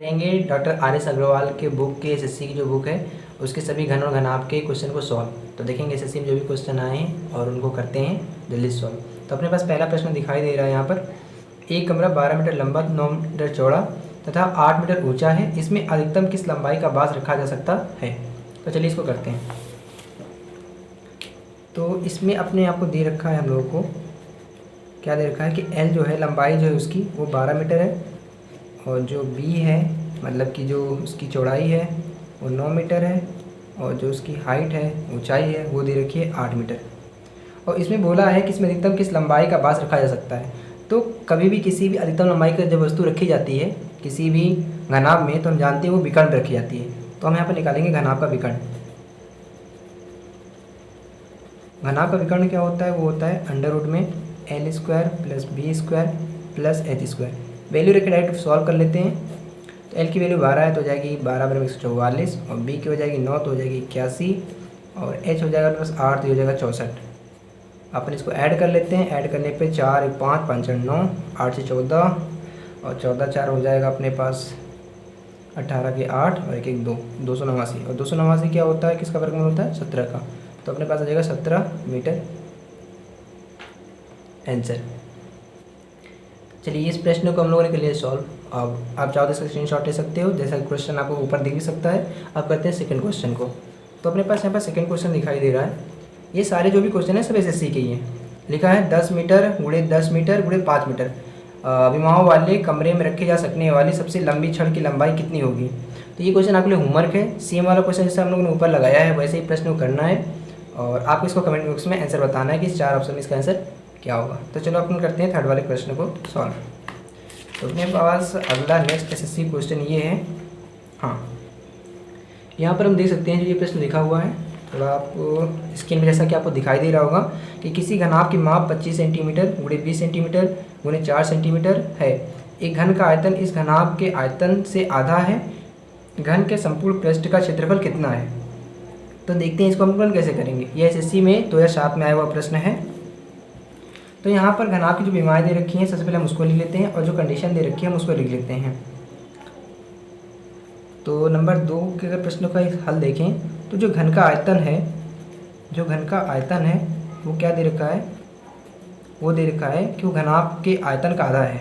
करेंगे doctor R S Agarwal के book के एसएससी की जो बुक है उसके सभी घन और घनाभ के क्वेश्चन को सॉल्व। तो देखेंगे एसएससी में जो भी क्वेश्चन आए हैं और उनको करते हैं जल्दी सॉल्व। तो अपने पास पहला प्रश्न दिखाई दे रहा है यहाँ पर, एक कमरा 12 मीटर लंबा 9 मीटर चौड़ा तथा 8 मीटर ऊंचा है, इसमें अधिकतम किस लंबाई का बांस रखा जा सकता है। तो चलिए इसको करते हैं। तो इसमें अपने आप को दे रखा है, हम लोगों को क्या दे रखा है कि एल जो है लंबाई जो है उसकी वो 12 मीटर है और जो बी है मतलब कि जो उसकी चौड़ाई है वो 9 मीटर है और जो उसकी हाइट है ऊंचाई है वो दे रखी है 8 मीटर। और इसमें बोला है कि इसमें अधिकतम किस लंबाई का बांस रखा जा सकता है। तो कभी भी किसी भी अधिकतम लंबाई की जब वस्तु रखी जाती है किसी भी घनाभ में तो हम जानते हैं वो विकर्ण रखी जाती है। तो हम यहाँ पर निकालेंगे घनाभ का विकर्ण। घनाभ का विकर्ण क्या होता है, वो होता है अंडर रूट में L square plus B square plus H square. Value रखे डायरेक्ट सॉल्व कर लेते हैं। तो एल की वैल्यू 12 है तो हो जाएगी 12 बराबर 144 और बी की हो जाएगी 9 तो हो जाएगी 81 और एच हो जाएगा प्लस 8 तो हो जाएगा 64। अपन इसको ऐड कर लेते हैं। ऐड करने पे 4 1 5 5 8 9 8 से 14 और 14 4 हो जाएगा अपने पास 18 के 8 और 1 1 2 289। और 289 क्या होता है, किसका वर्गमूल होता है 17 का। तो अपने पास आ जाएगा 17 मीटर आंसर। चलिए इस प्रश्न को हम लोगों ने कर लिया सॉल्व। अब आप चाहो तो इसका स्क्रीनशॉट ले सकते हो, जैसा क्वेश्चन आपको ऊपर दिख भी सकता है। अब करते हैं सेकंड क्वेश्चन को। तो अपने पास यहाँ पर सेकंड क्वेश्चन दिखाई दे रहा है। ये सारे जो भी क्वेश्चन है सब एसएससी के ही हैं। लिखा है 10 मीटर गुणे 10 मीटर गुणे 5 मीटर विमाओं वाले कमरे में रखे जा सकने वाली सबसे लंबी छड़ की लंबाई कितनी होगी। तो ये क्वेश्चन आपके लिए होमवर्क है। सेम वाला क्वेश्चन जैसे हम लोगों ने ऊपर लगाया है वैसे ही प्रश्न को करना है और आपको इसको कमेंट बॉक्स में आंसर बताना है कि इस 4 ऑप्शन में इसका आंसर क्या होगा। तो चलो अपन करते हैं थर्ड वाले प्रश्न को सॉल्व। तो अपने पास अगला नेक्स्ट एसएससी क्वेश्चन ये है। हाँ, यहाँ पर हम देख सकते हैं जो ये प्रश्न लिखा हुआ है, थोड़ा आपको स्क्रीन में जैसा कि आपको दिखाई दे रहा होगा कि किसी घनाभ की माप 25 सेंटीमीटर गुणे 20 सेंटीमीटर गुणे 4 सेंटीमीटर है। एक घन का आयतन इस घनाभ के आयतन से आधा है। घन के संपूर्ण पृष्ठ का क्षेत्रफल कितना है। तो देखते हैं इसको हम कैसे करेंगे। ये एसएससी में 2007 में आया हुआ प्रश्न है। तो यहाँ पर घनाभ की जो विमाएँ दे रखी हैं सबसे पहले हम उसको लिख लेते हैं और जो कंडीशन दे रखी है हम उसको लिख लेते हैं। तो नंबर 2 के अगर प्रश्न का हल देखें तो जो घन का आयतन है वो क्या दे रखा है, वो दे रखा है कि वो घनाभ के आयतन का आधा है।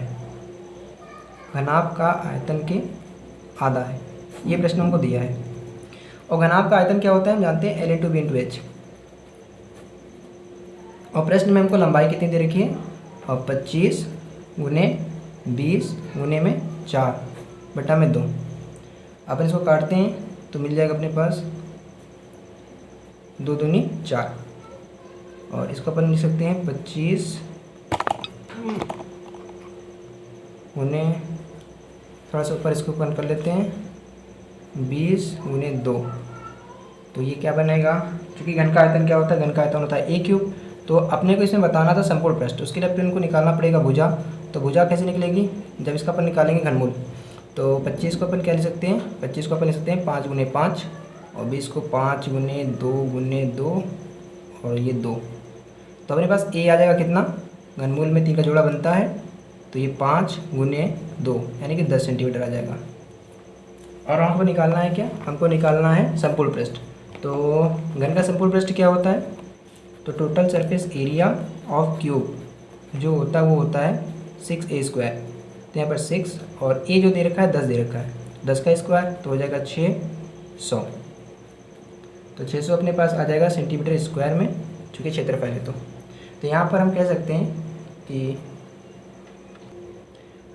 घनाभ का आयतन के आधा है, ये प्रश्न हमको दिया है। और घनाभ का आयतन क्या होता है हम जानते हैं L × B × H। और प्रश्न में हमको लंबाई कितनी दे रखी है और 25 गुने 20 गुने में 4 बटा में 2। अपन इसको काटते हैं तो मिल जाएगा अपने पास 2 दूनी 4 और इसको अपन लिख सकते हैं 25 गुने, थोड़ा सा ऊपर इसको अपन कर लेते हैं 20 गुने 2। तो ये क्या बनेगा, क्योंकि घन का आयतन क्या होता है, घन का आयतन होता है A³। तो अपने को इसमें बताना था संपूर्ण पृष्ठ, उसके लिए अपन को निकालना पड़ेगा भुजा। तो भुजा कैसे निकलेगी, जब इसका अपन निकालेंगे घनमूल। तो 25 को अपन क्या लिख सकते हैं, 25 को अपन लिख सकते हैं 5 गुने 5 और 20 को 5 गुने 2 और ये 2। तो अपने पास A आ जाएगा कितना, घनमूल में 3 का जोड़ा बनता है तो ये 5 गुने 2 यानी कि 10 सेंटीमीटर आ जाएगा। और हमको निकालना है क्या, हमको निकालना है संपूर्ण पृष्ठ। तो घन का संपूर्ण पृष्ठ क्या होता है, तो total surface area of cube जो होता है वो होता है 6a²। तो यहाँ पर 6 और a जो दे रखा है 10 दे रखा है, 10 का स्क्वायर तो हो जाएगा 600। तो 600 अपने पास आ जाएगा सेंटीमीटर स्क्वायर में, चूँकि क्षेत्रफल है। तो यहाँ पर हम कह सकते हैं कि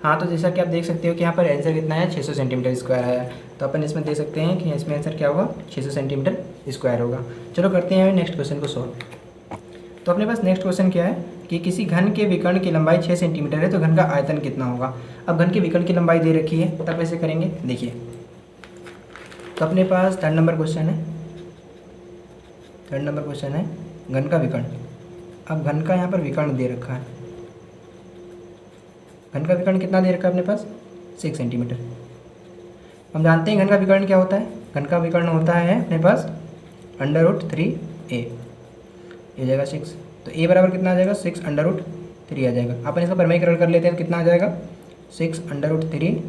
हाँ, तो जैसा कि आप देख सकते हो कि यहाँ पर आंसर कितना है 600 सेंटीमीटर स्क्वायर आया। तो अपन इसमें दे सकते हैं कि इसमें आंसर क्या होगा 600 सेंटीमीटर स्क्वायर होगा। चलो करते हैं नेक्स्ट क्वेश्चन को सॉल्व। तो अपने पास नेक्स्ट क्वेश्चन क्या है कि किसी घन के विकर्ण की लंबाई 6 सेंटीमीटर है तो घन का आयतन कितना होगा। अब घन के विकर्ण की लंबाई दे रखी है, तब कैसे करेंगे देखिए। तो अपने पास थर्ड नंबर क्वेश्चन है घन का विकर्ण। अब घन का यहाँ पर विकर्ण दे रखा है, घन का विकर्ण कितना दे रखा है अपने पास 6 सेंटीमीटर। हम जानते हैं घन का विकर्ण क्या होता है, घन का विकर्ण होता है अपने पास √3a, ये जाएगा 6। तो a बराबर कितना आ जाएगा 6 √3 आ जाएगा। अपन इसका परिमेयकरण कर लेते हैं, कितना आ जाएगा 6 √3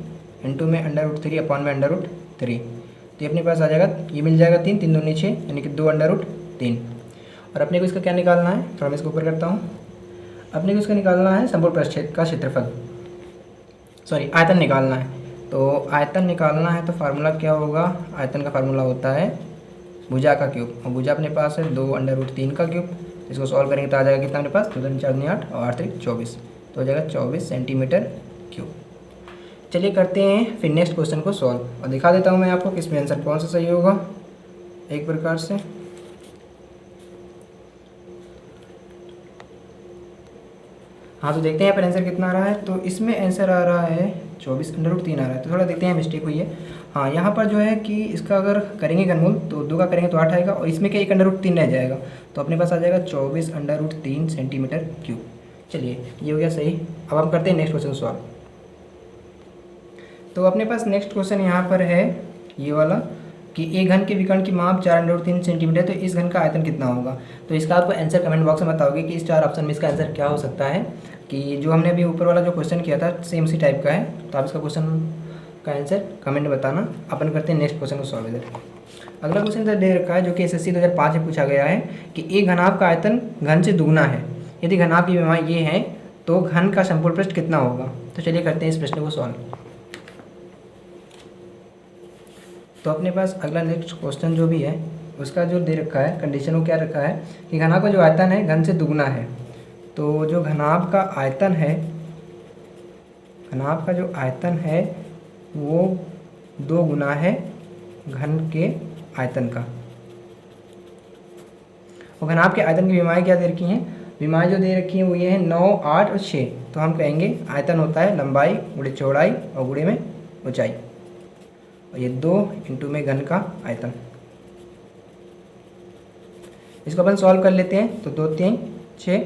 इंटू में √3 अपॉन में √3। तो ये अपने पास आ जाएगा, ये मिल जाएगा 3, 3 दूनी 6 यानी कि 2 √3। और अपने को इसका क्या निकालना है, थोड़ा मैं इसको ऊपर करता हूँ। अपने को इसका निकालना है संपूर्ण पृष्ठ का क्षेत्रफल, सॉरी आयतन निकालना है। तो आयतन निकालना है तो फार्मूला क्या होगा, आयतन का फार्मूला होता है भुजा का क्यूब, और भुजा अपने पास है 2 √3 का क्यूब। इसको सॉल्व करेंगे तो आ जाएगा कितना अपने पास, 2 3 4 9 8 और 8 3 24, तो हो जाएगा 24 सेंटीमीटर क्यूब। चलिए करते हैं फिर नेक्स्ट क्वेश्चन को सॉल्व, और दिखा देता हूँ मैं आपको कि इसमें आंसर कौन सा सही होगा एक प्रकार से। हाँ तो देखते हैं यहाँ पर आंसर कितना आ रहा है। तो इसमें आंसर आ रहा है 24 √3 आ रहा है। तो थोड़ा देखते हैं मिस्टेक हुई है। हाँ यहाँ पर जो है कि इसका अगर करेंगे घनमूल तो 2 का करेंगे तो 8 आएगा, और इसमें क्या 1 √3 रह जाएगा, तो अपने पास आ जाएगा 24 √3 सेंटीमीटर क्यूब। चलिए ये हो गया सही। अब हम करते हैं नेक्स्ट क्वेश्चन सॉल्व। तो अपने पास नेक्स्ट क्वेश्चन यहाँ पर है ये वाला कि एक घन के विकर्ण की माप 4 √3 सेंटीमीटर, तो इस घन का आयतन कितना होगा। तो इसका आपको आंसर कमेंट बॉक्स में बताओगे कि इस 4 ऑप्शन में इसका आंसर क्या हो सकता है। कि जो हमने अभी ऊपर वाला जो क्वेश्चन किया था सेम उसी टाइप का है, तो आप इसका क्वेश्चन का आंसर कमेंट में बताना। अपन करते हैं नेक्स्ट क्वेश्चन को सॉल्व। इधर अगला क्वेश्चन इधर दे रखा है जो कि SSC 2005 में पूछा गया है कि एक घनाभ का आयतन घन से दुगना है, यदि घनाभ की विमाएँ ये है तो घन का संपूर्ण पृष्ठ कितना होगा। तो चलिए करते हैं इस प्रश्न को सॉल्व। तो अपने पास अगला नेक्स्ट क्वेश्चन जो भी है उसका जो दे रखा है कंडीशन वो क्या रखा है कि घनाभ का जो आयतन है घन से दुगना है। तो जो घनाभ का आयतन है, घनाभ का जो आयतन है वो 2 गुना है घन के आयतन का। और घनाभ के आयतन की विमाएँ क्या दे रखी हैं, विमाएँ जो दे रखी हैं वो ये है 9, 8 और 6। तो हम कहेंगे आयतन होता है लंबाई गुणे चौड़ाई और गुणे में ऊंचाई, और ये 2 इंटू में घन का आयतन। इसको अपन सॉल्व कर लेते हैं। तो 2 3 6,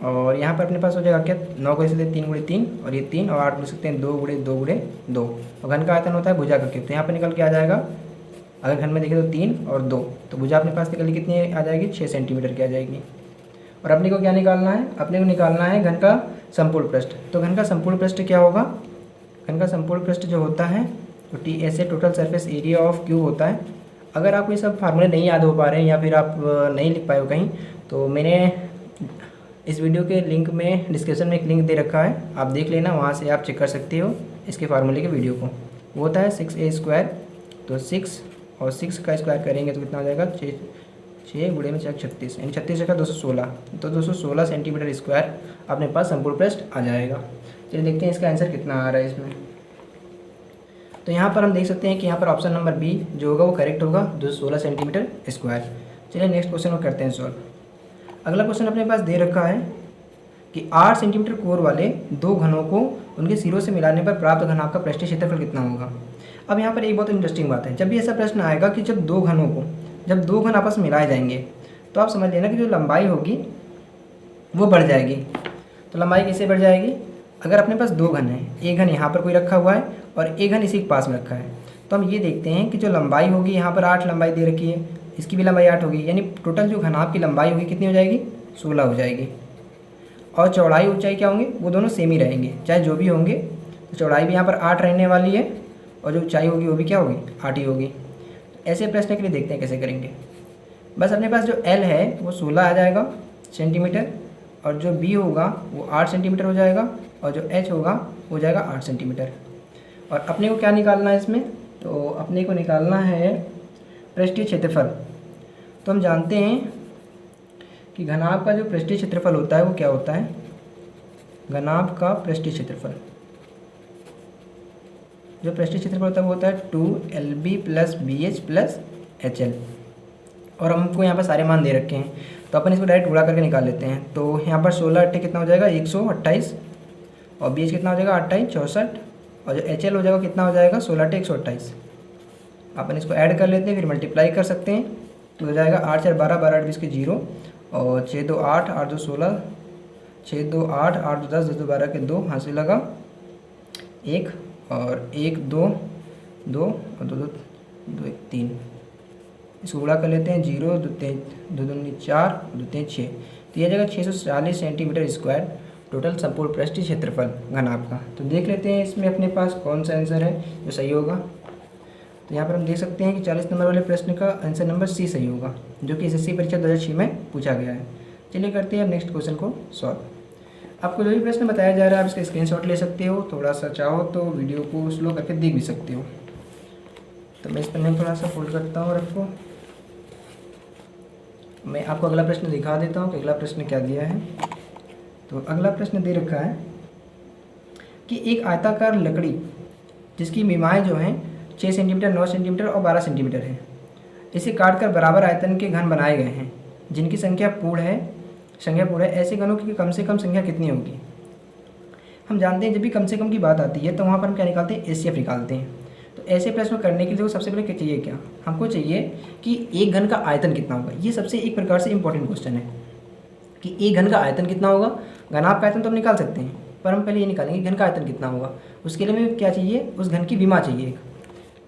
और यहाँ पर अपने पास हो जाएगा क्या 9 को इसलिए 3 गुणे 3, और ये 3 और 8 बोल सकते हैं 2 गुणे 2 गुणे 2, और घन का आयतन होता है भुजा का क्यूब। तो यहाँ पर निकल के आ जाएगा, अगर घन में देखें तो 3 और 2, तो भुजा अपने पास निकल के कितनी आ जाएगी 6 सेंटीमीटर की आ जाएगी। और अपने को क्या निकालना है, अपने को निकालना है घन का संपूर्ण पृष्ठ। तो घन का संपूर्ण पृष्ठ क्या होगा, घन का संपूर्ण पृष्ठ जो होता है तो TS total surface area of cube होता है। अगर आपको ये सब फार्मूले नहीं याद हो पा रहे हैं या फिर आप नहीं लिख पाए हो कहीं, तो मैंने इस वीडियो के लिंक में डिस्क्रिप्शन में एक लिंक दे रखा है, आप देख लेना, वहाँ से आप चेक कर सकते हो इसके फार्मूले के वीडियो को। वो होता है 6a², तो 6 और 6 का स्क्वायर करेंगे तो कितना हो जाएगा 6 गुणे में 4 36, यानी 36 का 216, तो 216 सेंटीमीटर स्क्वायर अपने पास संपूर्ण पृष्ठ आ जाएगा। चलिए देखते हैं इसका आंसर कितना आ रहा है इसमें। तो यहाँ पर हम देख सकते हैं कि यहाँ पर ऑप्शन नंबर बी जो होगा वो करेक्ट होगा, 216 सेंटीमीटर स्क्वायर। चलिए नेक्स्ट क्वेश्चन को करते हैं सॉल्व। अगला क्वेश्चन अपने पास दे रखा है कि 8 सेंटीमीटर कोर वाले 2 घनों को उनके सिरों से मिलाने पर प्राप्त घनाभ का पृष्ठीय क्षेत्रफल कितना होगा। अब यहाँ पर एक बहुत इंटरेस्टिंग बात है, जब भी ऐसा प्रश्न आएगा कि जब 2 घनों को, जब 2 घन आपस में मिलाए जाएंगे तो आप समझ लेना कि जो लंबाई होगी वो बढ़ जाएगी। तो लंबाई कैसे बढ़ जाएगी, अगर अपने पास 2 घन है, एक घन यहाँ पर कोई रखा हुआ है और एक घन इसी के पास में रखा है, तो हम ये देखते हैं कि जो लंबाई होगी यहाँ पर 8 लंबाई दे रखी है, इसकी भी लंबाई 8 होगी, यानी टोटल जो घनाभ की लंबाई होगी कितनी हो जाएगी 16 हो जाएगी। और चौड़ाई ऊंचाई क्या होंगे, वो दोनों सेम ही रहेंगे चाहे जो भी होंगे। तो चौड़ाई भी यहाँ पर 8 रहने वाली है और जो ऊंचाई होगी वो भी क्या होगी 8 ही होगी। ऐसे प्रश्न के लिए देखते हैं कैसे करेंगे। बस अपने पास जो L है वो 16 आ जाएगा सेंटीमीटर, और जो B होगा वो 8 सेंटीमीटर हो जाएगा, और जो H होगा वो जाएगा 8 सेंटीमीटर। और अपने को क्या निकालना है इसमें, तो अपने को निकालना है पृष्ठीय क्षेत्रफल। तो हम जानते हैं कि घनाभ का जो पृष्ठीय क्षेत्रफल होता है वो क्या होता है, घनाभ का पृष्ठीय क्षेत्रफल, जो पृष्ठीय क्षेत्रफल होता है वो होता है 2LB + BH + HL। और हमको यहाँ पर सारे मान दे रखे हैं तो अपन इसको डायरेक्ट गुणा करके निकाल लेते हैं। तो यहाँ पर 16 8 कितना हो जाएगा 128, और BH कितना हो जाएगा 28 64, और जो HL हो जाएगा कितना हो जाएगा 16 8 128। अपन इसको ऐड कर लेते हैं, फिर मल्टीप्लाई कर सकते हैं, तो हो जाएगा 8 4 12 12 8 20 के 0, और 6 2 8 8 2 16, 6 2 8 8 2 10 10 2 12 के 2, हाथ से लगा 1, और 1 2 2 और 2 2 2 1 3। इसको गुणा कर लेते हैं, 0 2 3 2 2 4 2 3 6, तो यह जगह 640 सेंटीमीटर स्क्वायर टोटल संपूर्ण पृष्ठीय क्षेत्रफल घनाभ का। तो देख लेते हैं इसमें अपने पास कौन सा आंसर है जो सही होगा। तो यहाँ पर हम देख सकते हैं कि 40 नंबर वाले प्रश्न का आंसर नंबर सी सही होगा, जो कि एसएससी परीक्षा 2006 में पूछा गया है। चलिए करते हैं अब नेक्स्ट क्वेश्चन को सॉल्व। आपको जो भी प्रश्न बताया जा रहा है आप इसका स्क्रीनशॉट ले सकते हो, थोड़ा सा चाहो तो वीडियो को स्लो करके देख भी सकते हो। तो मैं इस पर नहीं थोड़ा सा फोल्ड करता हूँ और आपको मैं आपको अगला प्रश्न दिखा देता हूँ कि अगला प्रश्न क्या दिया है। तो अगला प्रश्न दे रखा है कि एक आयताकार लकड़ी जिसकी विमाएँ जो हैं 6 सेंटीमीटर, 9 सेंटीमीटर और 12 सेंटीमीटर है, इसे काटकर बराबर आयतन के घन बनाए गए हैं जिनकी संख्या पूर्ण है। ऐसे घनों की कम से कम संख्या कितनी होगी। हम जानते हैं जब भी कम से कम की बात आती है तो वहाँ पर हम क्या निकालते हैं, एचसीएफ निकालते हैं। तो ऐसे प्रश्न करने के लिए सबसे पहले क्या चाहिए, क्या हमको चाहिए कि एक घन का आयतन कितना होगा। ये सबसे एक प्रकार से इंपॉर्टेंट क्वेश्चन है कि एक घन का आयतन कितना होगा। घनाभ का आयतन तो हम निकाल सकते हैं, पर हम पहले ये निकालेंगे घन का आयतन कितना होगा। उसके लिए हमें क्या चाहिए, उस घन की विमा चाहिए।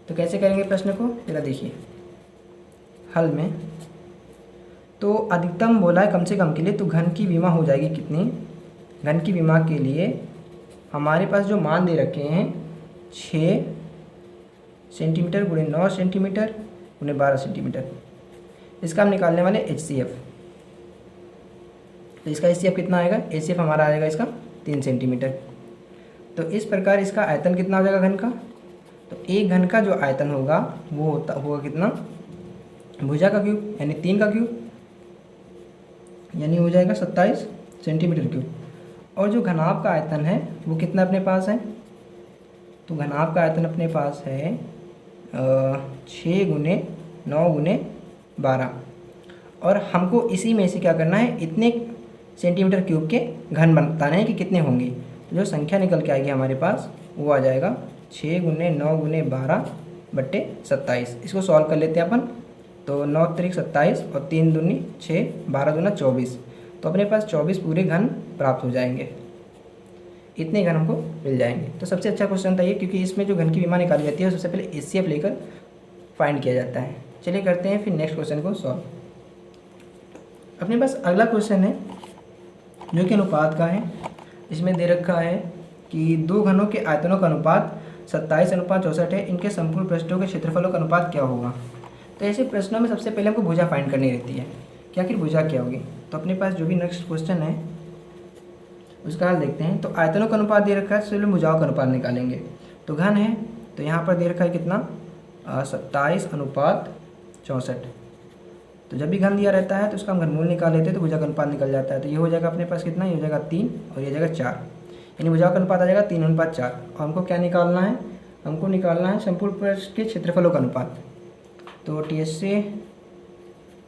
तो कैसे करेंगे प्रश्न को, जरा देखिए हल में। तो अधिकतम बोला है कम से कम के लिए, तो घन की विमा हो जाएगी कितनी। घन की विमा के लिए हमारे पास जो मान दे रखे हैं 6 सेंटीमीटर गुणे 9 सेंटीमीटर गुणे 12 सेंटीमीटर, इसका हम निकालने वाले एचसीएफ। तो इसका एचसीएफ कितना आएगा, एचसीएफ हमारा आएगा इसका 3 सेंटीमीटर। तो इस प्रकार इसका आयतन कितना हो जाएगा घन का। तो एक घन का जो आयतन होगा वो होगा कितना, भुजा का क्यूब यानी 3 का क्यूब, यानी हो जाएगा 27 सेंटीमीटर क्यूब। और जो घनाभ का आयतन है वो कितना अपने पास है, तो घनाभ का आयतन अपने पास है 6 गुने 9 गुने 12। और हमको इसी में से क्या करना है, इतने सेंटीमीटर क्यूब के घन बताने हैं कि कितने होंगे। तो जो संख्या निकल के आएगी हमारे पास वो आ जाएगा 6 गुने 9 गुने 12 बट्टे 27। इसको सॉल्व कर लेते हैं अपन। तो 9 त्रिक 27 और 3 दूनी 6, 12 दूना 24। तो अपने पास 24 पूरे घन प्राप्त हो जाएंगे, इतने घन हमको मिल जाएंगे। तो सबसे अच्छा क्वेश्चन था ये, क्योंकि इसमें जो घन की विमा निकाली जाती है सबसे पहले एचसीएफ लेकर फाइंड किया जाता है। चलिए करते हैं फिर नेक्स्ट क्वेश्चन को सॉल्व। अपने पास अगला क्वेश्चन है जो कि अनुपात का है। इसमें दे रखा है कि दो घनों के आयतनों का अनुपात 27:64 है, इनके संपूर्ण पृष्ठों के क्षेत्रफलों का अनुपात क्या होगा। तो ऐसे प्रश्नों में सबसे पहले हमको भुजा फाइंड करनी रहती है कि आखिर भुजा क्या होगी। तो अपने पास जो भी नेक्स्ट क्वेश्चन है उसका हल देखते हैं। तो आयतनों का अनुपात दे रखा है, तो भुजाओं का अनुपात निकालेंगे। तो घन है तो यहाँ पर दे रखा है कितना 27:64। तो जब भी घन दिया रहता है तो उसका हम घनमूल निकाल लेते हैं तो भुजा का अनुपात निकल जाता है। तो ये हो जाएगा अपने पास कितना, ये हो जाएगा 3 और ये हो जाएगा 4, यानी भुजाओं का अनुपात आ जाएगा 3:4। और हमको क्या निकालना है, हमको निकालना है संपूर्ण पृष्ठ के क्षेत्रफलों का अनुपात। तो टीएसए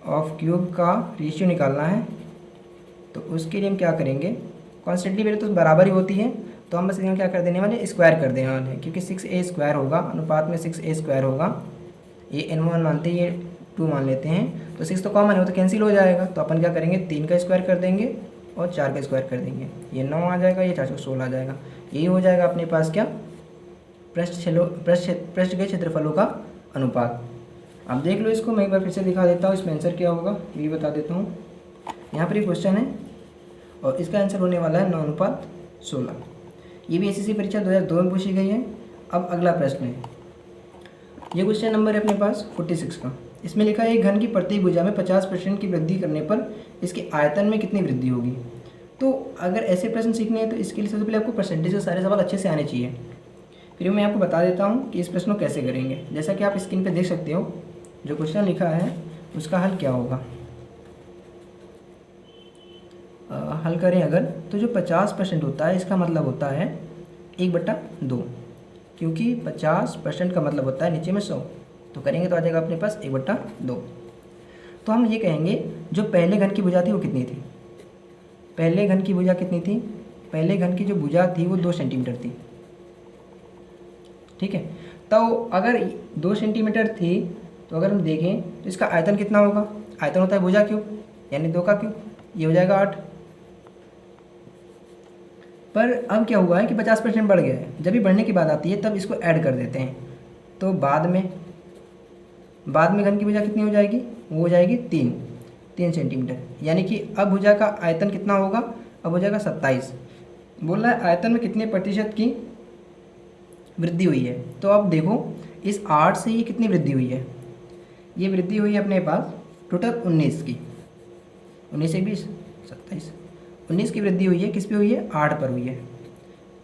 ऑफ क्यूब का रेशियो निकालना है। तो उसके लिए हम क्या करेंगे, कॉन्स्टेंटली वैल्यू तो बराबर ही होती है, तो हम बस यहाँ क्या कर देने वाले, स्क्वायर कर देने वाले हैं, क्योंकि 6a² होगा, अनुपात में 6a² होगा। ये n1 मानते हैं, ये 2 मान लेते हैं, तो 6 तो कॉमन है, वो तो कैंसिल हो जाएगा। तो अपन क्या करेंगे, 3 का स्क्वायर कर देंगे और 4 का स्क्वायर कर देंगे, ये 9 आ जाएगा, ये 416 आ जाएगा। यही हो जाएगा अपने पास क्या, पृष्ठ के क्षेत्रफलों का अनुपात। अब देख लो इसको, मैं एक बार फिर से दिखा देता हूँ, इसमें आंसर क्या होगा ये भी बता देता हूँ। यहाँ पर ये क्वेश्चन है और इसका आंसर होने वाला है 9:16। ये भी एसएससी परीक्षा 2002 में पूछी गई है। अब अगला प्रश्न है, ये क्वेश्चन नंबर है अपने पास 46 का। इसमें लिखा है एक घन की प्रत्येक भुजा में 50% की वृद्धि करने पर इसके आयतन में कितनी वृद्धि होगी। तो अगर ऐसे प्रश्न सीखने हैं तो इसके लिए सबसे पहले आपको परसेंटेज के सारे सवाल अच्छे से आने चाहिए। फिर मैं आपको बता देता हूँ कि इस प्रश्न को कैसे करेंगे। जैसा कि आप स्क्रीन पर देख सकते हो, जो क्वेश्चन लिखा है उसका हल क्या होगा। हल करें अगर, तो जो 50% होता है इसका मतलब होता है 1/2, क्योंकि 50% का मतलब होता है नीचे में 100, तो करेंगे तो आ जाएगा अपने पास 1/2। तो हम ये कहेंगे जो पहले घन की भुजा थी वो कितनी थी, पहले घन की भुजा कितनी थी, पहले घन की जो भुजा थी वो 2 सेंटीमीटर थी। ठीक है, तो अगर 2 सेंटीमीटर थी तो अगर हम देखें तो इसका आयतन कितना होगा, आयतन होता है भुजा क्यूब यानी 2 का क्यूब, ये हो जाएगा 8। पर अब क्या हुआ है कि 50% बढ़ गया है, जब भी बढ़ने की बात आती है तब इसको ऐड कर देते हैं। तो बाद में घन की भुजा कितनी हो जाएगी, वो हो जाएगी 3 सेंटीमीटर, यानी कि अब भुजा का आयतन कितना होगा, अब हो जाएगा 27। बोल रहा है आयतन में कितने प्रतिशत की वृद्धि हुई है। तो अब देखो इस 8 से ये कितनी वृद्धि हुई है, ये वृद्धि हुई है अपने पास टोटल 19 की, 19 से 20 27, 19 की वृद्धि हुई है। किस पे हुई है, 8 पर हुई है।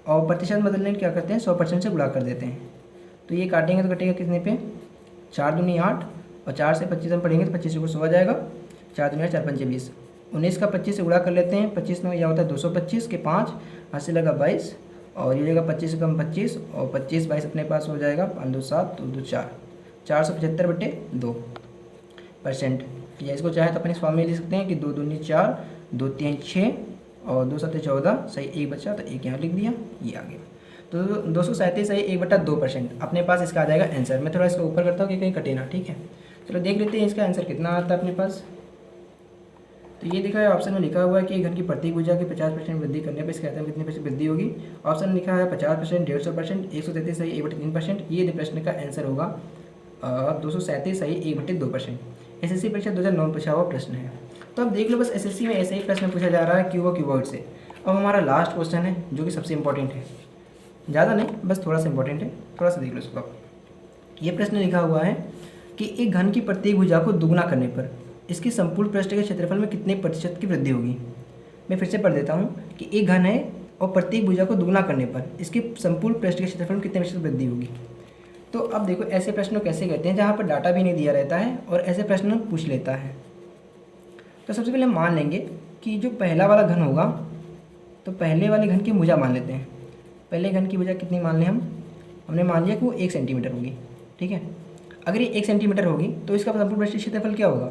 और प्रतिशत बदलने क्या करते हैं, 100% से गुणा कर देते हैं। तो ये काटेंगे तो कटेगा कितने पे, 4 दूनी 8 और 4 से 25 हम पढ़ेंगे तो 25 को 100 आ जाएगा, 4 दूनी 4 पंचे 20, 19 का 25 से गुणा कर लेते हैं। 25 में यह होता है 225 के 5 हाथ से लगा 22 और ये जगह 25 से कम 25 और 25 22 अपने पास हो जाएगा 5 2 7 2 2 4, 475/2%। या इसको चाहे तो अपने फॉर्म में लिख सकते हैं कि 2 दूनी 4 2 3 6 और 2 7 14, सही 1 बचा तो 1 यहाँ लिख दिया, ये आ गया। तो 237 सही 1/2% अपने पास इसका आ जाएगा आंसर। मैं थोड़ा इसका ऊपर करता हूँ कि कहीं कटे ना, ठीक है। चलो देख लेते हैं इसका आंसर कितना आता है अपने पास। तो ये दिखा है ऑप्शन में लिखा हुआ है कि घन की प्रत्येक भुजा की 50% वृद्धि करने पर इसके आयतन में कितनी % वृद्धि होगी। ऑप्शन में लिखा है 50%, 150%, 133 सही 1/3%। ये प्रश्न का आंसर होगा 237 सही 1/2%। SSC परीक्षा 2009 पूछा हुआ प्रश्न है। तो अब देख लो बस SSC में ऐसे ही प्रश्न पूछा जा रहा है क्यूबॉइड से। अब हमारा लास्ट क्वेश्चन है जो कि सबसे इंपॉर्टेंट है, ज़्यादा नहीं बस थोड़ा सा इंपॉर्टेंट है, थोड़ा सा देख लो इसको। ये प्रश्न लिखा हुआ है कि एक घन की प्रत्येक भुजा को दुगुना करने पर इसकी संपूर्ण पृष्ठ के क्षेत्रफल में कितने प्रतिशत की वृद्धि होगी। मैं फिर से पढ़ देता हूँ कि एक घन है और प्रत्येक भुजा को दुगुना करने पर इसके संपूर्ण पृष्ठ के क्षेत्रफल में कितने प्रतिशत वृद्धि होगी। तो अब देखो ऐसे प्रश्न कैसे करते हैं जहाँ पर डाटा भी नहीं दिया रहता है और ऐसे प्रश्न पूछ लेता है। तो सबसे पहले मान लेंगे कि जो पहला वाला घन होगा तो पहले वाले घन की भुजा मान लेते हैं। पहले घन की भुजा कितनी मान लें हमने मान लिया कि वो 1 सेंटीमीटर होगी, ठीक है। अगर ये 1 सेंटीमीटर होगी तो इसका संपूर्ण पृष्ठ क्षेत्रफल क्या होगा,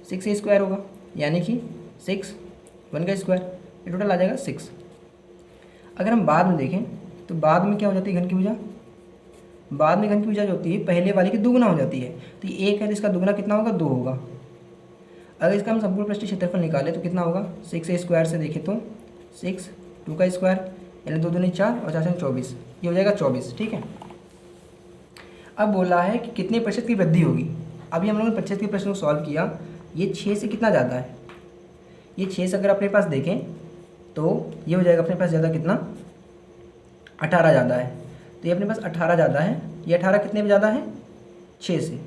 6a² होगा, यानी कि 6 1 का स्क्वायर, ये टोटल आ जाएगा 6। अगर हम बाद में देखें तो बाद में क्या हो जाती है घन की भुजा, बाद में घन की भुजा जो होती है पहले वाले की दुगुना हो जाती है। तो ये 1 है तो इसका दुगुना कितना होगा, 2 होगा। अगर इसका हम संपूर्ण पृष्ठ क्षेत्रफल निकालें तो कितना होगा, 6a² से देखें तो 6 2 का स्क्वायर यानी 2 दूनी 4 और 4 से 24, ये हो जाएगा 24, ठीक है। अब बोला है कि कितने प्रतिशत की वृद्धि होगी। अभी हम लोगों ने प्रतिशत के प्रश्न को सॉल्व किया, ये 6 से कितना ज़्यादा है, ये 6 से अगर अपने पास देखें तो ये हो जाएगा अपने पास ज़्यादा कितना, 18 ज़्यादा है। तो ये अपने पास 18 ज़्यादा है, ये 18 कितने पे ज़्यादा है, 6 से।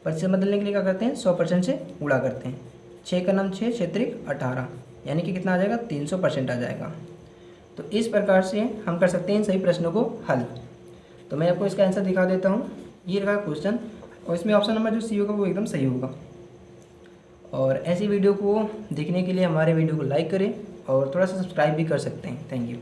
प्रतिशत बदलने के लिए क्या करते हैं, 100% से गुणा करते हैं। 6 का नाम 6 6 18 यानी कि कितना आ जाएगा, 300% आ जाएगा। तो इस प्रकार से हम कर सकते हैं इन सभी प्रश्नों को हल। तो मैं आपको इसका आंसर दिखा देता हूँ। ये रहा क्वेश्चन और इसमें ऑप्शन नंबर जो सी होगा वो एकदम सही होगा। और ऐसी वीडियो को देखने के लिए हमारे वीडियो को लाइक करें और थोड़ा सा सब्सक्राइब भी कर सकते हैं। Thank you.